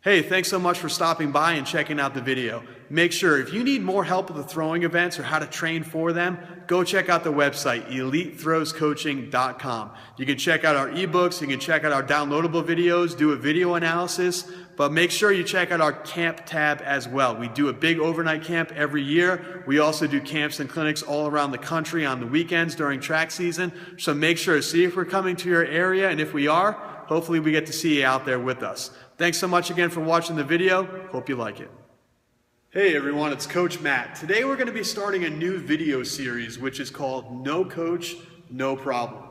Hey, thanks so much for stopping by and checking out the video. Make sure if you need more help with the throwing events or how to train for them, go check out the website, elitethrowscoaching.com. You can check out our ebooks, you can check out our downloadable videos, do a video analysis, but make sure you check out our camp tab as well. We do a big overnight camp every year. We also do camps and clinics all around the country on the weekends during track season. So make sure to see if we're coming to your area, and if we are, hopefully we get to see you out there with us. Thanks so much again for watching the video. Hope you like it. Hey everyone, it's Coach Matt. Today we're going to be starting a new video series which is called No Coach, No Problem.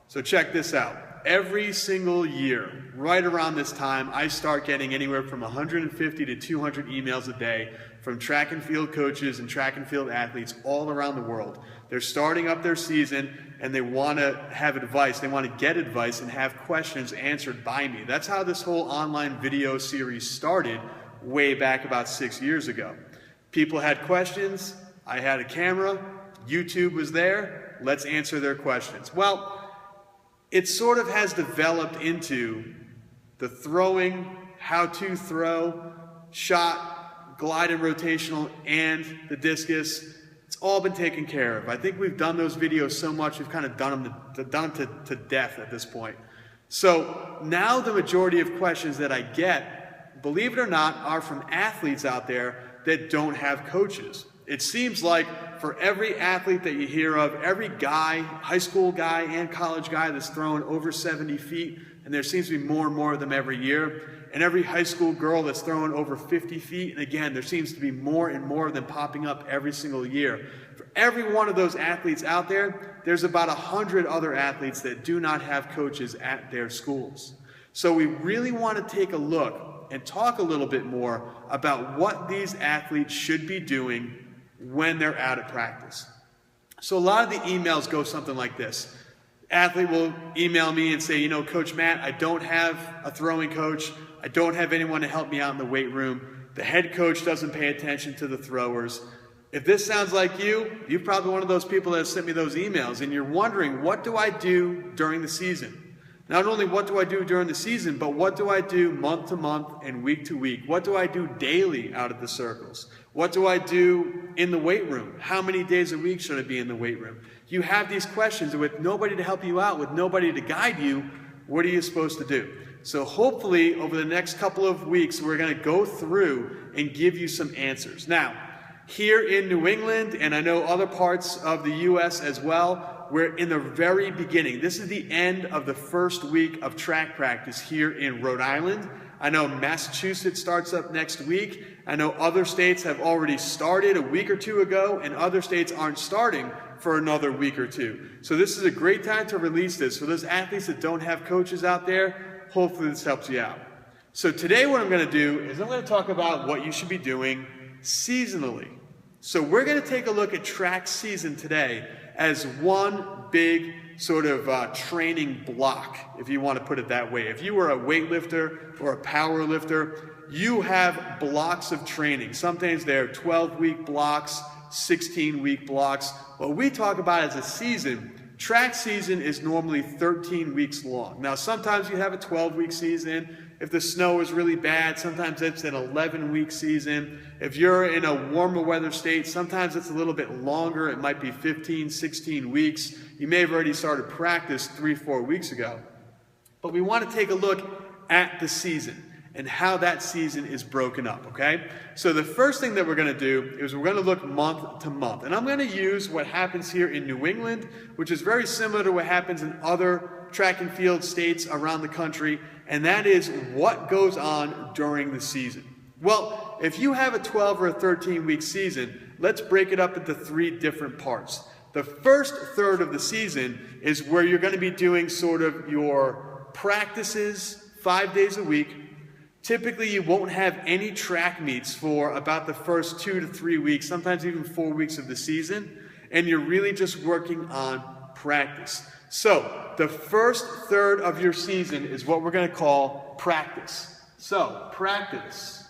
So check this out. Every single year, right around this time, I start getting anywhere from 150 to 200 emails a day from track and field coaches and track and field athletes all around the world. They're starting up their season and they want to have advice. They want to get advice and have questions answered by me. That's how this whole online video series started way back about 6 years ago. People had questions. I had a camera. YouTube was there. Let's answer their questions. Well, it sort of has developed into the throwing, how to throw, shot, glide and rotational, and the discus. It's all been taken care of. I think we've done those videos so much, we've kind of done them to death at this point. So now the majority of questions that I get, believe it or not, are from athletes out there that don't have coaches. It seems like for every athlete that you hear of, every guy, high school guy and college guy that's throwing over 70 feet, and there seems to be more and more of them every year, and every high school girl that's throwing over 50 feet, and again, there seems to be more and more of them popping up every single year. For every one of those athletes out there, there's about 100 other athletes that do not have coaches at their schools. So we really want to take a look and talk a little bit more about what these athletes should be doing when they're out at practice. So a lot of the emails go something like this. Athlete will email me and say, you know, Coach Matt, I don't have a throwing coach. I don't have anyone to help me out in the weight room. The head coach doesn't pay attention to the throwers. If this sounds like you, you're probably one of those people that have sent me those emails and you're wondering, what do I do during the season? Not only what do I do during the season, but what do I do month to month and week to week? What do I do daily out of the circles? What do I do in the weight room? How many days a week should I be in the weight room? You have these questions with nobody to help you out, with nobody to guide you. What are you supposed to do? So hopefully over the next couple of weeks, we're going to go through and give you some answers. Now, here in New England, and I know other parts of the U.S. as well, we're in the very beginning. This is the end of the first week of track practice here in Rhode Island. I know Massachusetts starts up next week. I know other states have already started a week or two ago, and other states aren't starting for another week or two. So this is a great time to release this. For those athletes that don't have coaches out there, hopefully this helps you out. So today what I'm going to do is I'm going to talk about what you should be doing seasonally. So we're going to take a look at track season today as one big sort of training block, if you want to put it that way. If you were a weightlifter or a power lifter, you have blocks of training. Sometimes they're 12-week blocks, 16-week blocks. What we talk about as a season, track season is normally 13 weeks long. Now, sometimes you have a 12-week season. If the snow is really bad, sometimes it's an 11-week season. If you're in a warmer weather state, sometimes it's a little bit longer. It might be 15, 16 weeks. You may have already started practice 3-4 weeks ago. But we want to take a look at the season and how that season is broken up, okay? So the first thing that we're going to do is we're going to look month to month. And I'm going to use what happens here in New England, which is very similar to what happens in other track and field states around the country, and that is what goes on during the season. Well, if you have a 12 or a 13-week season, let's break it up into 3 different parts. The first third of the season is where you're going to be doing sort of your practices 5 days a week. Typically, you won't have any track meets for about the first 2 to 3 weeks, sometimes even 4 weeks of the season, and you're really just working on practice. So, the first third of your season is what we're going to call practice. So, practice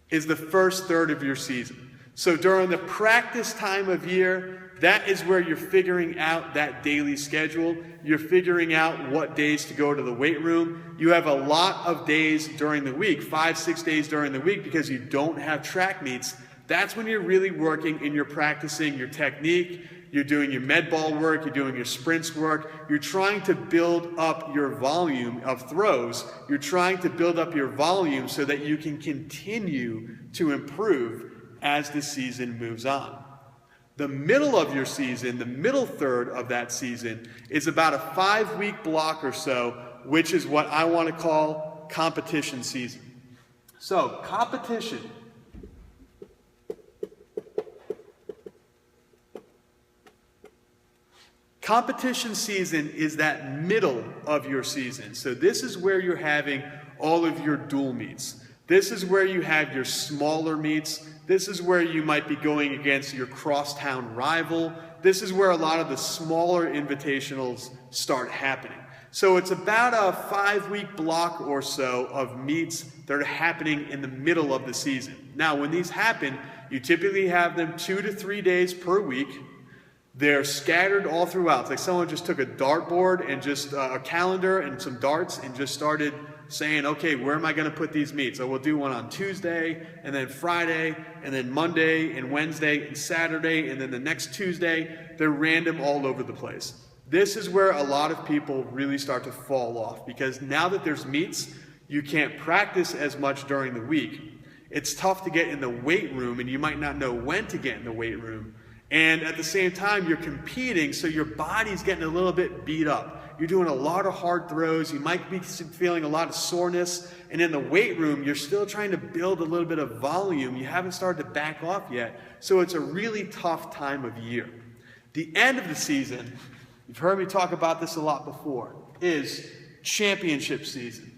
is the first third of your season. So during the practice time of year, that is where you're figuring out that daily schedule. You're figuring out what days to go to the weight room. You have a lot of days during the week, 5-6 days during the week, because you don't have track meets. That's when you're really working and you're practicing your technique. You're doing your med ball work, you're doing your sprints work. You're trying to build up your volume of throws. You're trying to build up your volume so that you can continue to improve as the season moves on. The middle of your season, the middle third of that season, is about a 5-week block or so, which is what I want to call competition season. So, competition. Competition season is that middle of your season. So this is where you're having all of your dual meets. This is where you have your smaller meets. This is where you might be going against your crosstown rival. This is where a lot of the smaller invitationals start happening. So it's about a 5-week block or so of meets that are happening in the middle of the season. Now, when these happen, you typically have them 2 to 3 days per week. They're scattered all throughout. It's like someone just took a dartboard and just a calendar and some darts and just started saying, okay, where am I going to put these meets? So we'll do one on Tuesday, and then Friday, and then Monday, and Wednesday, and Saturday, and then the next Tuesday. They're random all over the place. This is where a lot of people really start to fall off, because now that there's meets, you can't practice as much during the week. It's tough to get in the weight room, and you might not know when to get in the weight room. And at the same time, you're competing, so your body's getting a little bit beat up. You're doing a lot of hard throws. You might be feeling a lot of soreness. And in the weight room, you're still trying to build a little bit of volume. You haven't started to back off yet. So it's a really tough time of year. The end of the season, you've heard me talk about this a lot before, is championship season.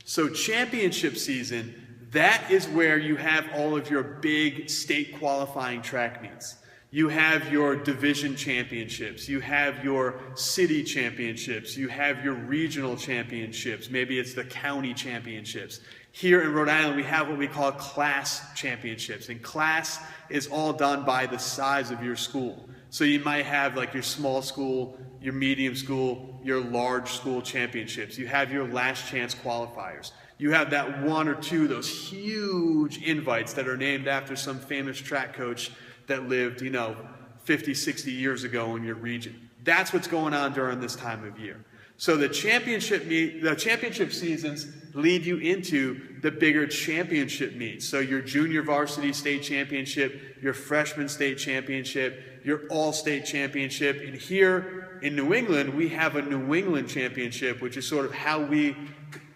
So championship season, that is where you have all of your big state qualifying track meets. You have your division championships. You have your city championships. You have your regional championships. Maybe it's the county championships. Here in Rhode Island, we have what we call class championships. And class is all done by the size of your school. So you might have like your small school, your medium school, your large school championships. You have your last chance qualifiers. You have that 1 or 2, those huge invites that are named after some famous track coach that lived, 50, 60 years ago in your region. That's what's going on during this time of year. So the championship seasons lead you into the bigger championship meets. So your junior varsity state championship, your freshman state championship, your all-state championship. And here in New England, we have a New England championship, which is sort of how we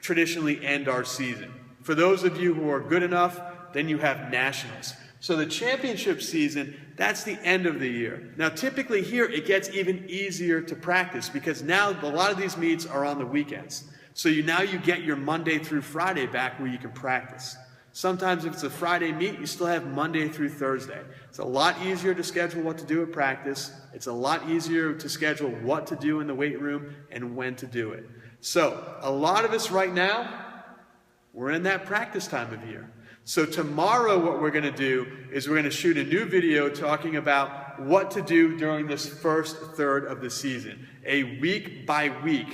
traditionally end our season. For those of you who are good enough, then you have nationals. So the championship season, that's the end of the year. Now typically here it gets even easier to practice because now a lot of these meets are on the weekends. So now you get your Monday through Friday back where you can practice. Sometimes if it's a Friday meet, you still have Monday through Thursday. It's a lot easier to schedule what to do at practice. It's a lot easier to schedule what to do in the weight room and when to do it. So a lot of us right now, we're in that practice time of year. So tomorrow what we're going to do is we're going to shoot a new video talking about what to do during this first third of the season. A week by week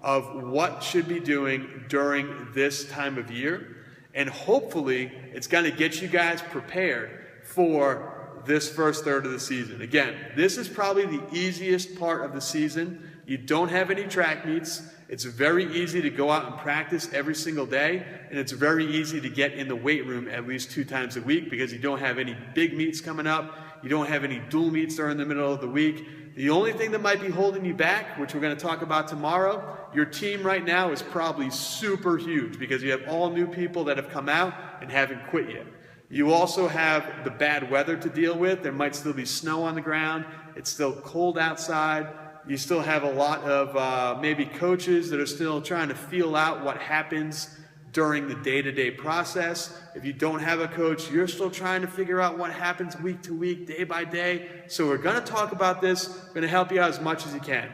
of what should be doing during this time of year. And hopefully it's going to get you guys prepared for this first third of the season. Again, this is probably the easiest part of the season. You don't have any track meets. It's very easy to go out and practice every single day, and it's very easy to get in the weight room at least 2 times a week because you don't have any big meets coming up. You don't have any dual meets during the middle of the week. The only thing that might be holding you back, which we're going to talk about tomorrow, your team right now is probably super huge because you have all new people that have come out and haven't quit yet. You also have the bad weather to deal with. There might still be snow on the ground. It's still cold outside. You still have a lot of maybe coaches that are still trying to feel out what happens during the day-to-day process. If you don't have a coach, you're still trying to figure out what happens week to week, day by day. So we're going to talk about this. We're going to help you out as much as you can.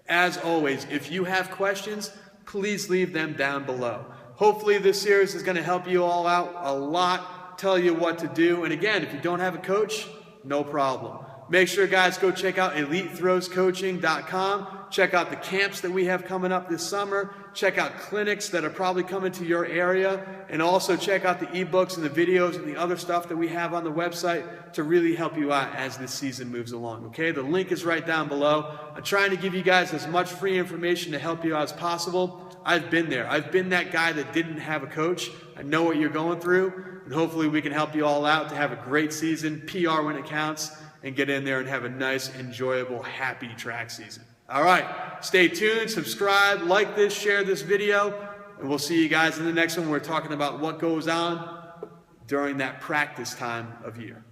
As always, if you have questions, please leave them down below. hopefully this series is going to help you all out a lot, tell you what to do. And again, if you don't have a coach, no problem. Make sure, guys, go check out EliteThrowsCoaching.com. Check out the camps that we have coming up this summer. Check out clinics that are probably coming to your area. And also check out the ebooks and the videos and the other stuff that we have on the website to really help you out as this season moves along, okay? The link is right down below. I'm trying to give you guys as much free information to help you out as possible. I've been there. I've been that guy that didn't have a coach. I know what you're going through. And hopefully we can help you all out to have a great season, PR when it counts, and get in there and have a nice, enjoyable, happy track season. All right, stay tuned, subscribe, like this, share this video, and we'll see you guys in the next one. We're talking about what goes on during that practice time of year.